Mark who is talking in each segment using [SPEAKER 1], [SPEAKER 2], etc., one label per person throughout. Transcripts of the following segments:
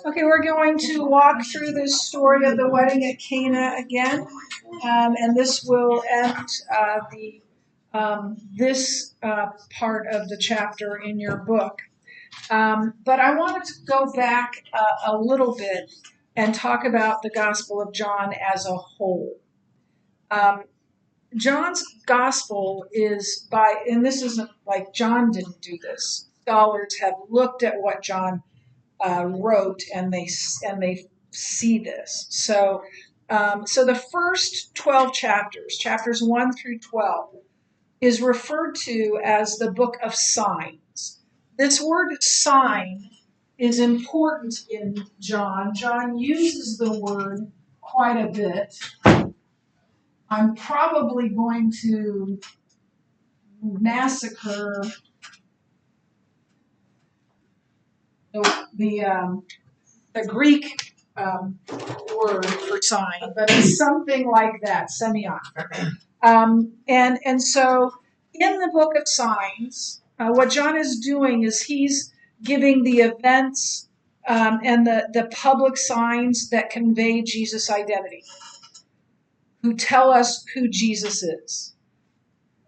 [SPEAKER 1] Okay, we're going to walk through the story of the wedding at Cana again, and this will end this part of the chapter in your book. But I wanted to go back a little bit and talk about the Gospel of John as a whole. John's Gospel is and this isn't like John didn't do this. Scholars have looked at what John wrote, and they see this. So the first 12 chapters 1 through 12, is referred to as the book of signs. This word sign is important in John. John uses the word quite a bit. I'm probably going to massacre the Greek word for sign, but it's something like that, semeion. And so in the book of signs, what John is doing is he's giving the events and the public signs that convey Jesus' identity, who tell us who Jesus is.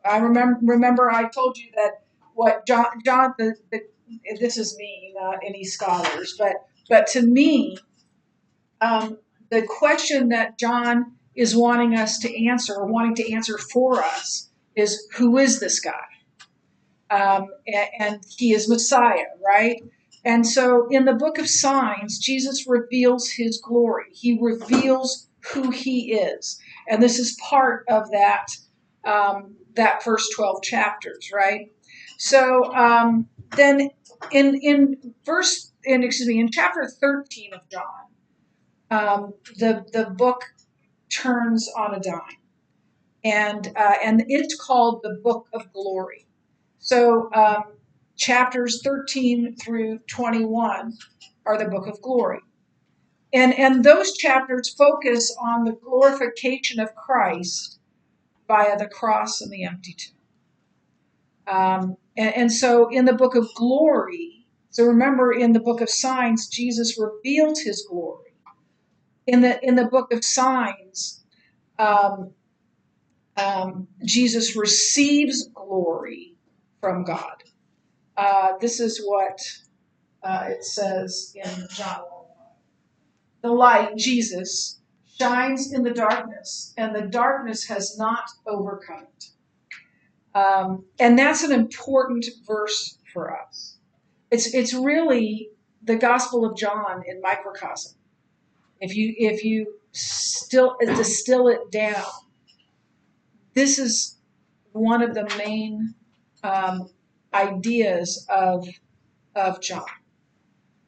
[SPEAKER 1] I remember I told you that what John this is me, not any scholars, but to me, the question that John is wanting to answer for us, is who is this guy? And he is Messiah, right? And so in the book of signs, Jesus reveals his glory. He reveals who he is. And this is part of that first 12 chapters, right? So then in chapter 13 of John, the book turns on a dime, and it's called the Book of Glory. So chapters 13 through 21 are the Book of Glory, and those chapters focus on the glorification of Christ via the cross and the empty tomb. And so in the Book of Glory, so remember, in the book of signs, Jesus reveals his glory. In the book of signs, Jesus receives glory from God. This is what it says in John 1. The light, Jesus, shines in the darkness, and the darkness has not overcome it. And that's an important verse for us. It's really the Gospel of John in microcosm. If you distill it down, this is one of the main ideas of John.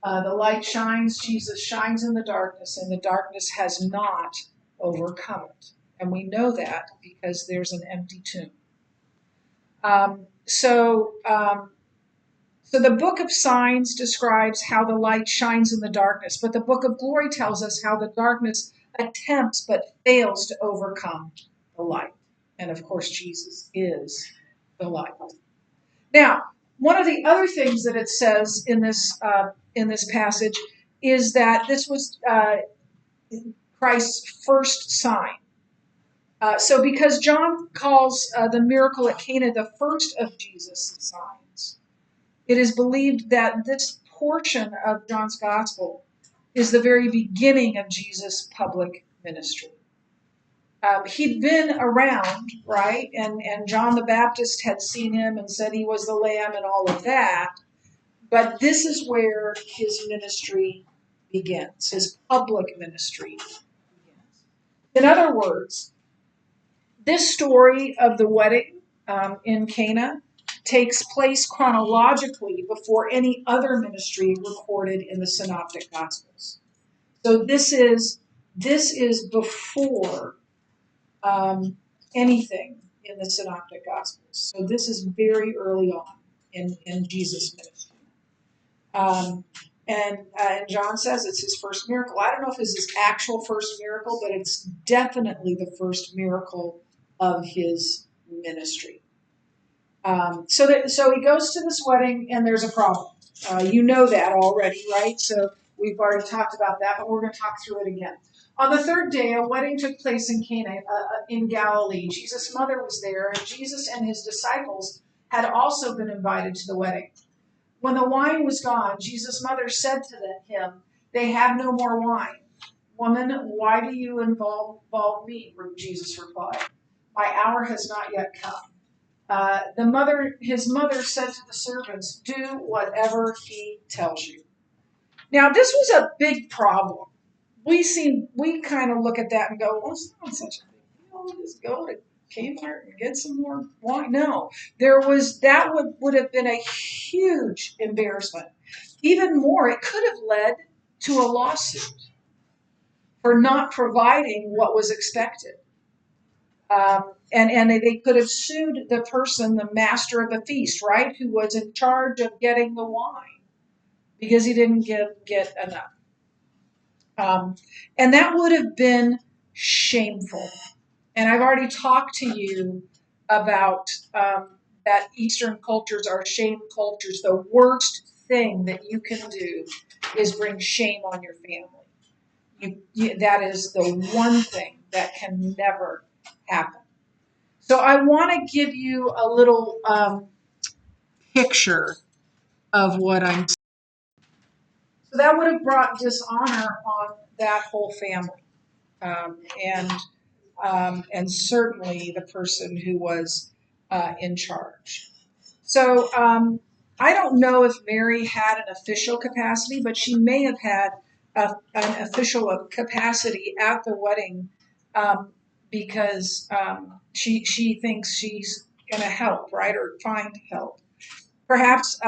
[SPEAKER 1] The light shines, Jesus shines in the darkness, and the darkness has not overcome it. And we know that because there's an empty tomb. So the book of signs describes how the light shines in the darkness, but the book of glory tells us how the darkness attempts but fails to overcome the light. And of course, Jesus is the light. Now, one of the other things that it says in this passage is that this was Christ's first sign. So because John calls the miracle at Cana the first of Jesus' signs, it is believed that this portion of John's gospel is the very beginning of Jesus' public ministry. He'd been around, right? And John the Baptist had seen him and said he was the Lamb and all of that. But this is where his ministry begins, his public ministry begins. In other words, this story of the wedding in Cana takes place chronologically before any other ministry recorded in the Synoptic Gospels. So this is before anything in the Synoptic Gospels. So this is very early on in Jesus' ministry. And John says it's his first miracle. I don't know if it's his actual first miracle, but it's definitely the first miracle of his ministry. So he goes to this wedding, and there's a problem. You know that already, right? So We've already talked about that, but we're going to talk through it again. On the third day, a wedding took place in Cana in Galilee. Jesus' mother was there, and Jesus and his disciples had also been invited to the wedding. When the wine was gone, Jesus' mother said to him, "They have no more wine." "Woman, why do you involve me?" Jesus replied. "My hour has not yet come." His mother said to the servants, "Do whatever he tells you." Now, this was a big problem. We kind of look at that and go, "Well, it's not such a big deal. We'll just go to Kmart and get some more wine." No, that would have been a huge embarrassment. Even more, it could have led to a lawsuit for not providing what was expected. And they could have sued the person, the master of the feast, right, who was in charge of getting the wine because he didn't get enough. And that would have been shameful. And I've already talked to you about that Eastern cultures are shame cultures. The worst thing that you can do is bring shame on your family. That is the one thing that can never happen. So I want to give you a little picture of what I'm saying. So that would have brought dishonor on that whole family, um, and and certainly the person who was in charge. So I don't know if Mary had an official capacity, but she may have had an official capacity at the wedding um, because she thinks she's going to help, right, or find help. Perhaps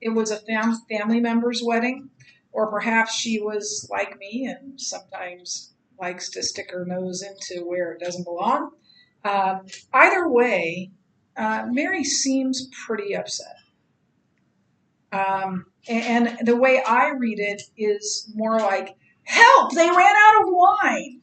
[SPEAKER 1] it was a family member's wedding, or perhaps she was like me and sometimes likes to stick her nose into where it doesn't belong. Either way, Mary seems pretty upset. And the way I read it is more like, "Help! They ran out of wine."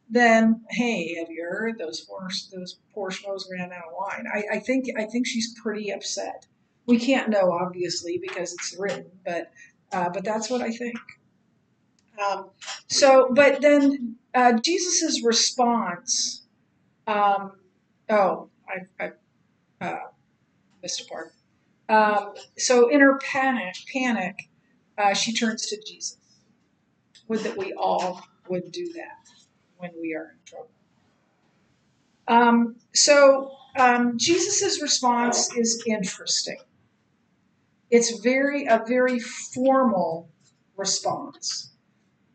[SPEAKER 1] Then, "Hey, have you heard those poor schmoes ran out of wine?" I think she's pretty upset. We can't know, obviously, because it's written, but that's what I think. But then Jesus's response. Um, oh, I missed a part. So in her panic, she turns to Jesus. Would that we all would do that when we are in trouble. Jesus's response is interesting. It's a very formal response.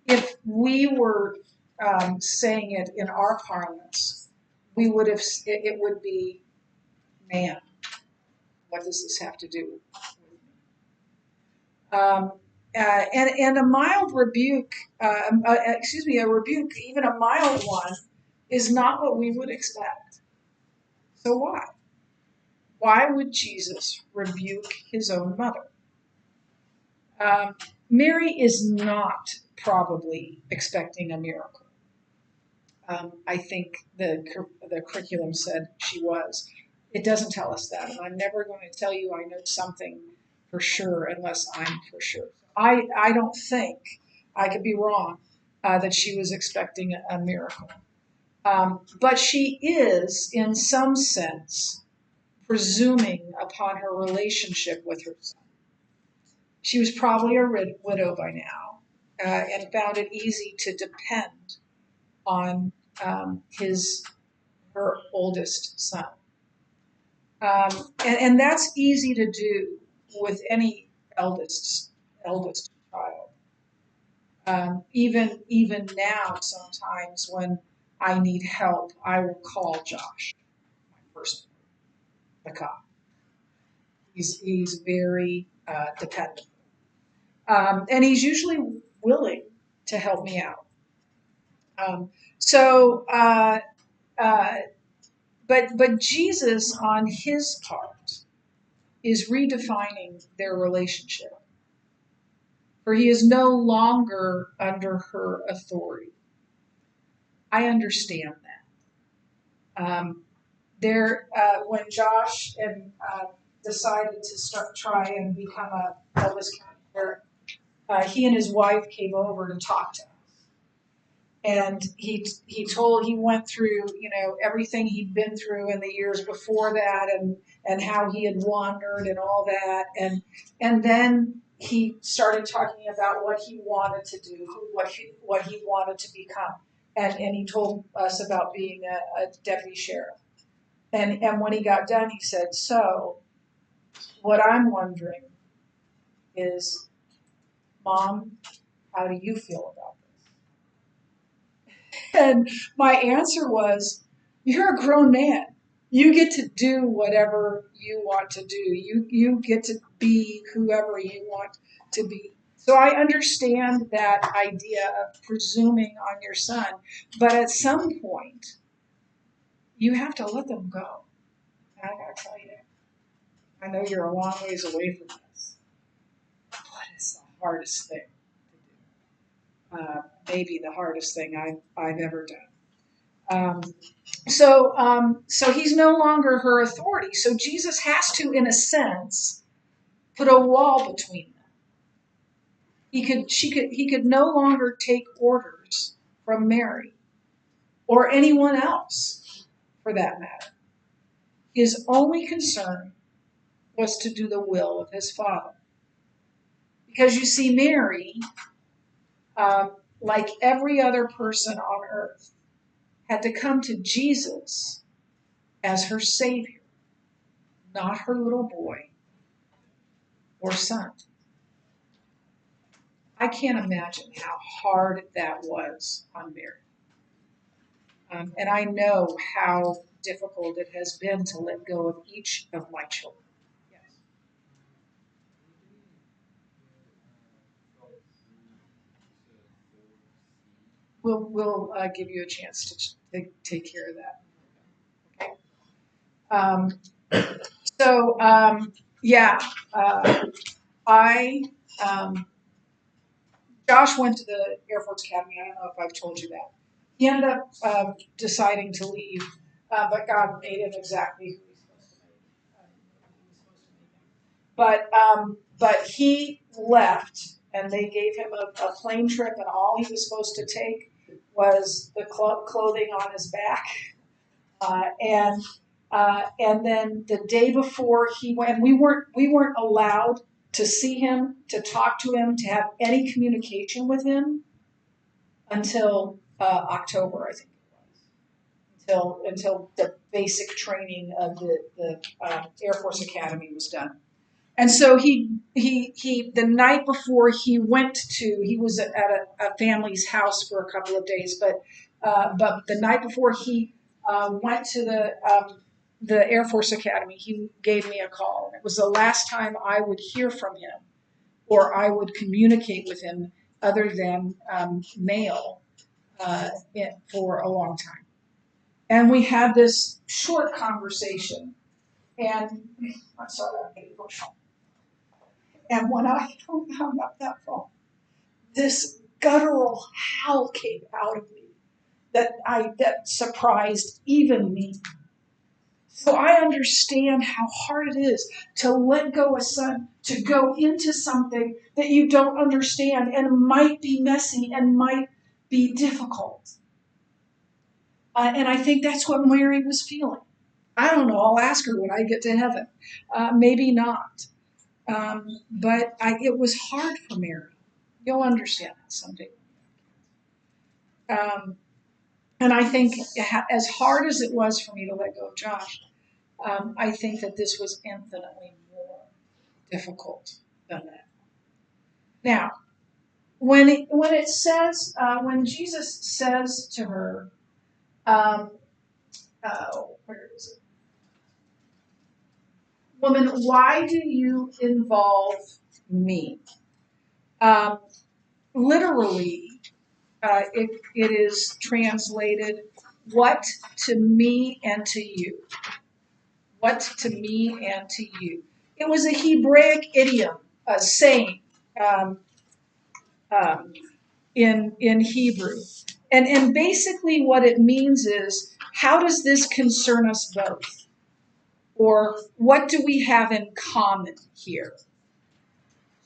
[SPEAKER 1] If we were saying it in our parlance, we would have. It would be, "Man, what does this have to do with me?" And a mild rebuke, a rebuke, even a mild one, is not what we would expect. So why? Why would Jesus rebuke his own mother? Mary is not probably expecting a miracle. I think the curriculum said she was. It doesn't tell us that, and I'm never going to tell you I know something for sure unless I'm for sure. I don't think, I could be wrong, that she was expecting a miracle. But she is, in some sense, presuming upon her relationship with her son. She was probably a widow by now and found it easy to depend on her oldest son. And that's easy to do with any eldest child. Even now, sometimes when I need help, I will call Josh, my first, the cop. He's very dependent, and he's usually willing to help me out. Um, so, uh, but Jesus, on his part, is redefining their relationship, for he is no longer under her authority. I understand that. When Josh decided to try and become a Elvis County sheriff, he and his wife came over to talk to us. And he went through, everything he'd been through in the years before that, and how he had wandered and all that. And then he started talking about what he wanted to do, what he wanted to become. And he told us about being a deputy sheriff. And when he got done, he said, "So, what I'm wondering is, Mom, how do you feel about this?" And my answer was, "You're a grown man. You get to do whatever you want to do. You get to be whoever you want to be." So I understand that idea of presuming on your son, but at some point, you have to let them go. And I gotta tell you, I know you're a long ways away from this. What is the hardest thing to do? Maybe the hardest thing I've ever done. So he's no longer her authority. So Jesus has to, in a sense, put a wall between them. He could no longer take orders from Mary or anyone else, for that matter. His only concern was to do the will of his Father. Because you see, Mary, like every other person on earth, had to come to Jesus as her Savior, not her little boy or son. I can't imagine how hard that was on Mary. And I know how difficult it has been to let go of each of my children. Yes. We'll give you a chance to take care of that. Okay. Yeah, I Josh went to the Air Force Academy. I don't know if I've told you that. He ended up deciding to leave, but God made him exactly who He was supposed to make him. But he left, and they gave him a plane trip, and all he was supposed to take was the clothing on his back, and then the day before he went, we weren't allowed to see him, to talk to him, to have any communication with him until October, I think it was, until the basic training of the Air Force Academy was done. And so he the night before he was at a family's house for a couple of days, but the night before he went to the Air Force Academy, he gave me a call. It was the last time I would hear from him or I would communicate with him other than mail for a long time. And we had this short conversation. And I'm sorry, I'm getting emotional. And when I hung up that phone, this guttural howl came out of me that surprised even me. So I understand how hard it is to let go a son, to go into something that you don't understand and might be messy and might be difficult. And I think that's what Mary was feeling. I don't know. I'll ask her when I get to heaven. Maybe not. But it was hard for Mary. You'll understand that someday. And I think as hard as it was for me to let go of Josh, I think that this was infinitely more difficult than that. Now, when Jesus says to her, where is it? "Woman, why do you involve me?" Literally, it is translated, "What to me and to you?" What to me and to you. It was a Hebraic idiom, a saying in Hebrew. And basically what it means is, how does this concern us both? Or what do we have in common here?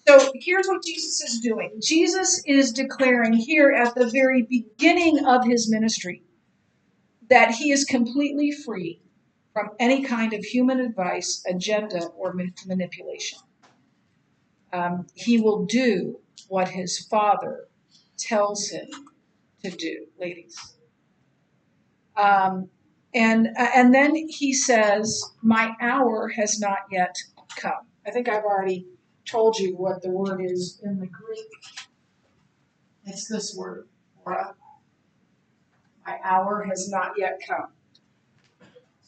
[SPEAKER 1] So here's what Jesus is doing. Jesus is declaring here at the very beginning of his ministry that he is completely free from any kind of human advice, agenda, or manipulation. He will do what his Father tells him to do, ladies. And then he says, "My hour has not yet come." I think I've already told you what the word is in the Greek. It's this word, "Ora." My hour has not yet come.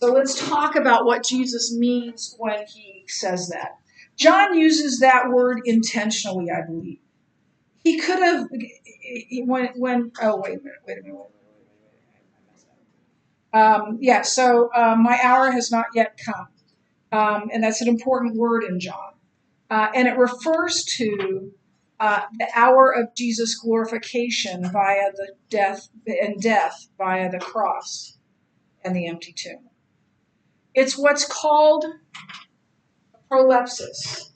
[SPEAKER 1] So let's talk about what Jesus means when he says that. John uses that word intentionally, I believe. He could have, when oh, wait a minute. My hour has not yet come. And that's an important word in John. And it refers to the hour of Jesus' glorification via the death via the cross and the empty tomb. It's what's called prolepsis.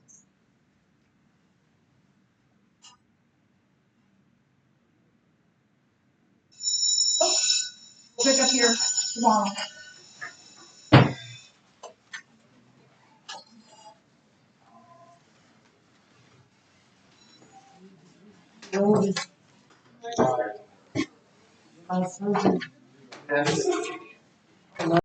[SPEAKER 1] We'll pick up here tomorrow.